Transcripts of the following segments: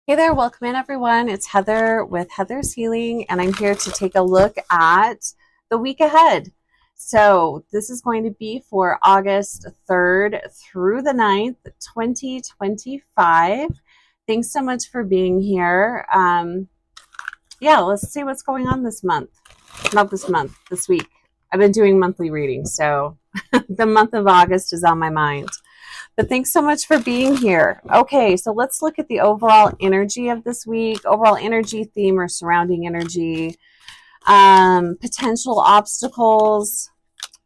Hey there, welcome in everyone. It's Heather with Heather's Healing, and I'm here to take a look at the week ahead. So, this is going to be for August 3rd through the 9th, 2025. Thanks so much for being here. Yeah, let's see what's going on this month. Not this month, this week. I've been doing monthly readings, so the month of August is on my mind. But thanks so much for being here. Okay, so let's look at the overall energy of this week, overall energy theme or surrounding energy, potential obstacles,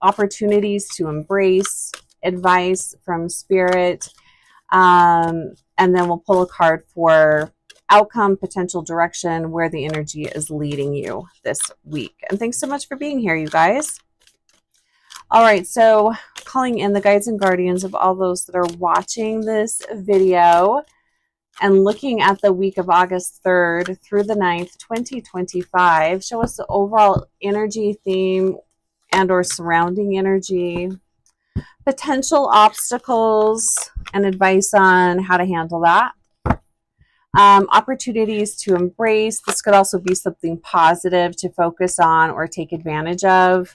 opportunities to embrace, advice from spirit, and then we'll pull a card for outcome, potential direction, where the energy is leading you this week. And thanks so much for being here, you guys. All right, so calling in the guides and guardians of all those that are watching this video and looking at the week of August 3rd through the 9th, 2025. Show us the overall energy theme and or surrounding energy, potential obstacles, and advice on how to handle that. Opportunities to embrace. This could also be something positive to focus on or take advantage of.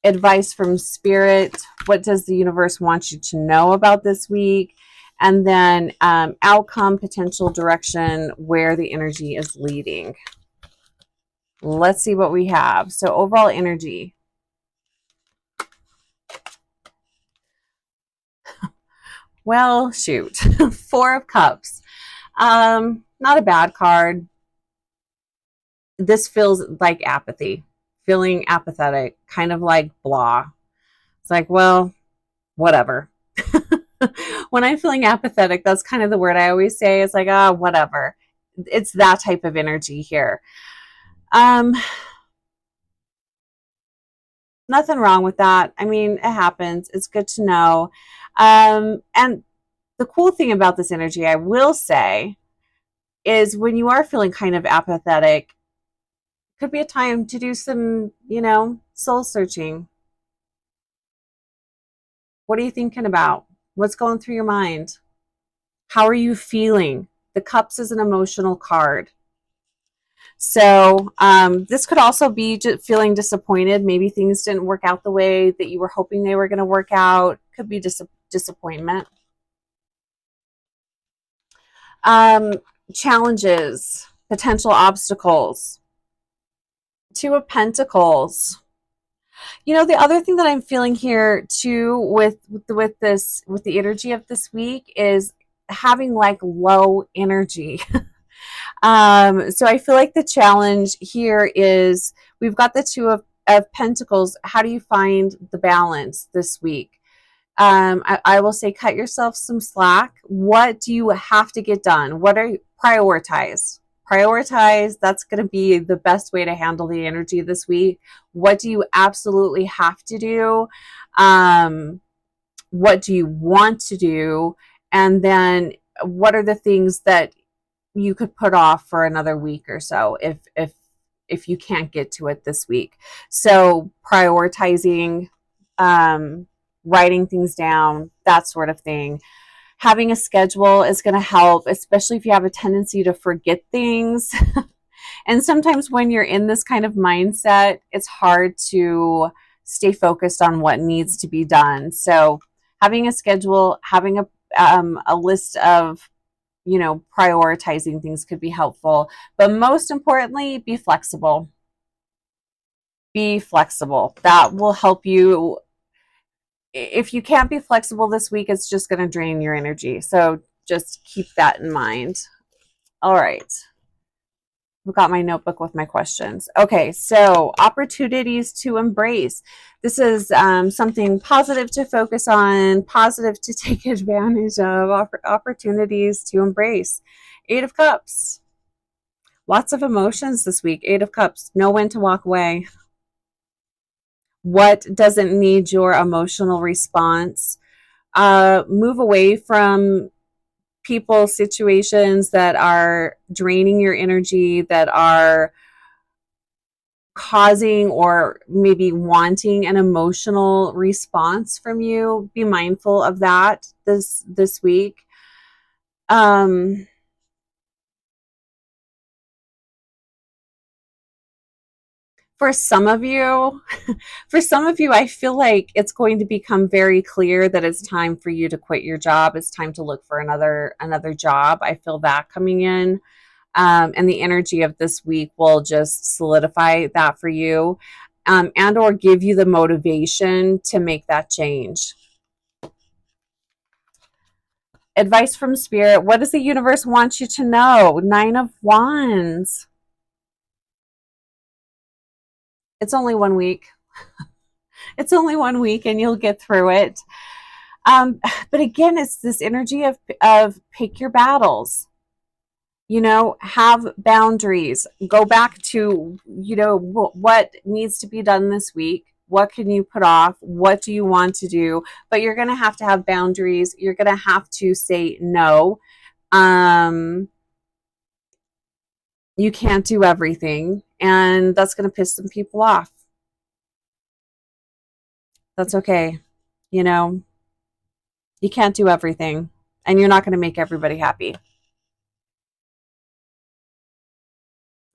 Advice from spirit. What does the universe want you to know about this week? And then outcome, potential direction, where the energy is leading. Let's see what we have. So overall energy. Well, shoot. Four of Cups. Not a bad card. This feels like apathy. Feeling apathetic, kind of like blah. It's like, well, whatever. When I'm feeling apathetic, that's kind of the word I always say. It's like, whatever. It's that type of energy here. Nothing wrong with that. I mean, it happens. It's good to know. And the cool thing about this energy, I will say, is when you are feeling kind of apathetic, could be a time to do some, soul searching. What are you thinking about? What's going through your mind? How are you feeling? The Cups is an emotional card. So this could also be just feeling disappointed. Maybe things didn't work out the way that you were hoping they were going to work out. Could be disappointment. Challenges, potential obstacles. Two of Pentacles. The other thing that I'm feeling here too with the energy of this week is having like low energy. So I feel like the challenge here is we've got the Two of Pentacles. How do you find the balance this week? I will say cut yourself some slack. What do you have to get done? What are you prioritize? Prioritize. That's going to be the best way to handle the energy this week. What do you absolutely have to do? What do you want to do? And then what are the things that you could put off for another week or so if you can't get to it this week? So prioritizing, writing things down, that sort of thing. Having a schedule is going to help, especially if you have a tendency to forget things. And sometimes when you're in this kind of mindset, it's hard to stay focused on what needs to be done. So having a schedule, having a list of, prioritizing things could be helpful. But most importantly, be flexible. Be flexible. That will help you. If you can't be flexible this week, it's just going to drain your energy. So just keep that in mind. All right. I've got my notebook with my questions. Okay, so opportunities to embrace. This is something positive to focus on, positive to take advantage of, opportunities to embrace. Eight of Cups. Lots of emotions this week. Eight of Cups. Know when to walk away. What doesn't need your emotional response? Move away from people, situations that are draining your energy, that are causing or maybe wanting an emotional response from you. Be mindful of that this week. For some of you, for some of you, I feel like it's going to become very clear that it's time for you to quit your job. It's time to look for another job. I feel that coming in. And the energy of this week will just solidify that for you, and or give you the motivation to make that change. Advice from Spirit. What does the universe want you to know? 9 of Wands. It's only 1 week. It's only 1 week and you'll get through it. But again, it's this energy of pick your battles. Have boundaries. Go back to, what needs to be done this week. What can you put off? What do you want to do? But you're going to have boundaries. You're going to have to say no. You can't do everything, and that's going to piss some people off. That's okay. You know, you can't do everything, and you're not going to make everybody happy.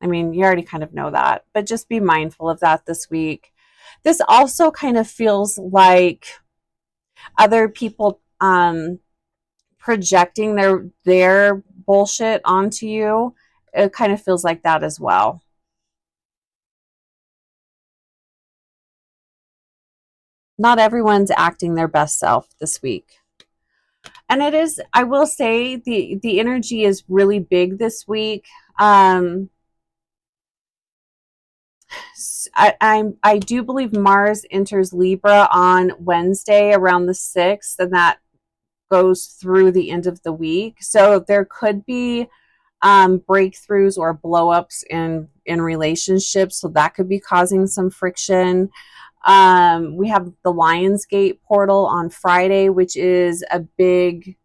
I mean, you already kind of know that, but just be mindful of that this week. This also kind of feels like other people projecting their bullshit onto you. It kind of feels like that as well. Not everyone's acting their best self this week. And it is, I will say, the energy is really big this week. I do believe Mars enters Libra on Wednesday around the 6th, and that goes through the end of the week. So there could be breakthroughs or blow-ups in relationships, so that could be causing some friction. We have the Lionsgate portal on Friday, which is a big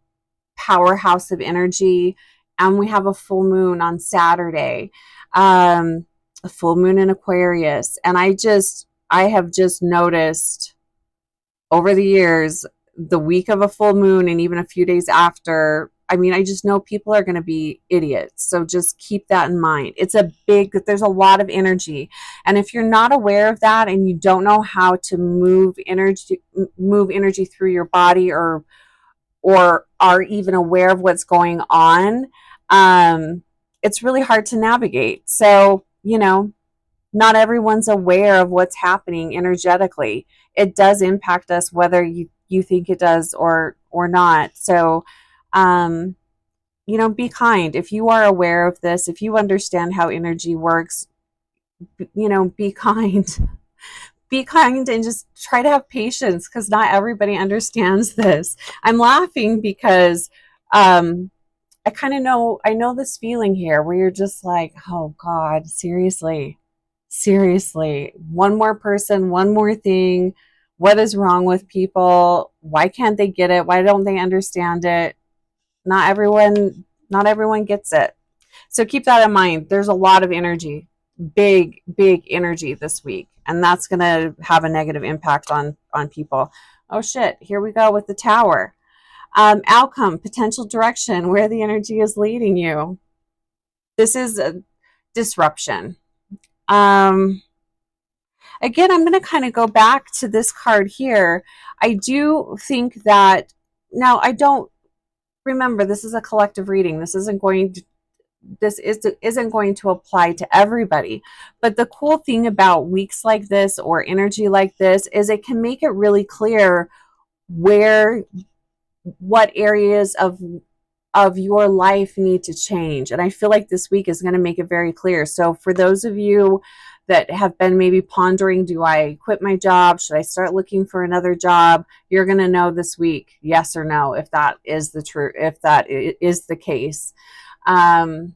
powerhouse of energy, and we have a full moon on Saturday. A full moon in Aquarius, and I have just noticed over the years, the week of a full moon and even a few days after, I mean, I just know people are going to be idiots. So just keep that in mind. There's a lot of energy. And if you're not aware of that and you don't know how to move energy through your body, or are even aware of what's going on, it's really hard to navigate. So, not everyone's aware of what's happening energetically. It does impact us whether you think it does or not. So, be kind. If you are aware of this, if you understand how energy works, be kind. Be kind and just try to have patience, because not everybody understands this. I'm laughing because I kind of I know this feeling here where you're just like, oh God, seriously, one more person, one more thing. What is wrong with people? Why can't they get it? Why don't they understand it? Not everyone gets it. So keep that in mind. There's a lot of energy, big energy this week, and that's going to have a negative impact on people. Oh shit, here we go with the Tower. Outcome, potential direction, where the energy is leading you. This is a disruption. Again, I'm going to kind of go back to this card here. I do think that, now I don't, remember, this is a collective reading. This isn't going to apply to everybody. But the cool thing about weeks like this or energy like this is it can make it really clear what areas of your life need to change. And I feel like this week is going to make it very clear. So for those of you that have been maybe pondering, do I quit my job? Should I start looking for another job? You're going to know this week, yes or no, if that is the truth, if that is the case. Maybe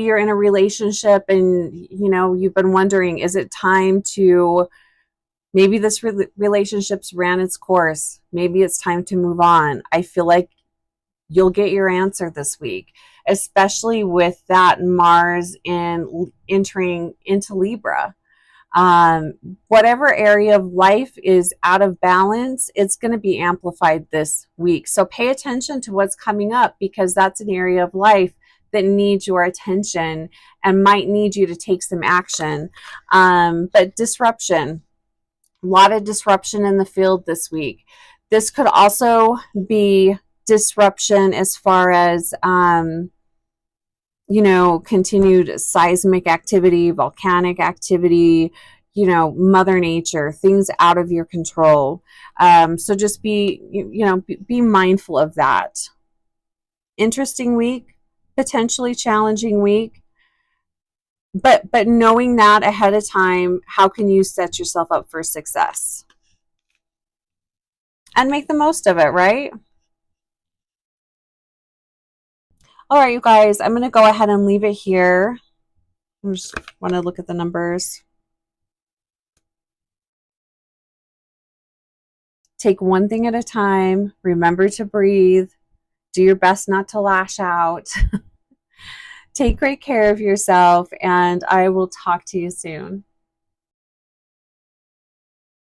you're in a relationship and, you've been wondering, is it time to, maybe this relationship's ran its course. Maybe it's time to move on. I feel like you'll get your answer this week, especially with that Mars entering into Libra. Whatever area of life is out of balance, it's going to be amplified this week. So pay attention to what's coming up, because that's an area of life that need your attention and might need you to take some action. But disruption, a lot of disruption in the field this week. This could also be disruption as far as continued seismic activity, volcanic activity, Mother Nature, things out of your control. So just be mindful of that. Interesting week, potentially challenging week, but knowing that ahead of time, how can you set yourself up for success and make the most of it, right? All right, you guys, I'm going to go ahead and leave it here. I just want to look at the numbers. Take one thing at a time. Remember to breathe. Do your best not to lash out. Take great care of yourself, and I will talk to you soon.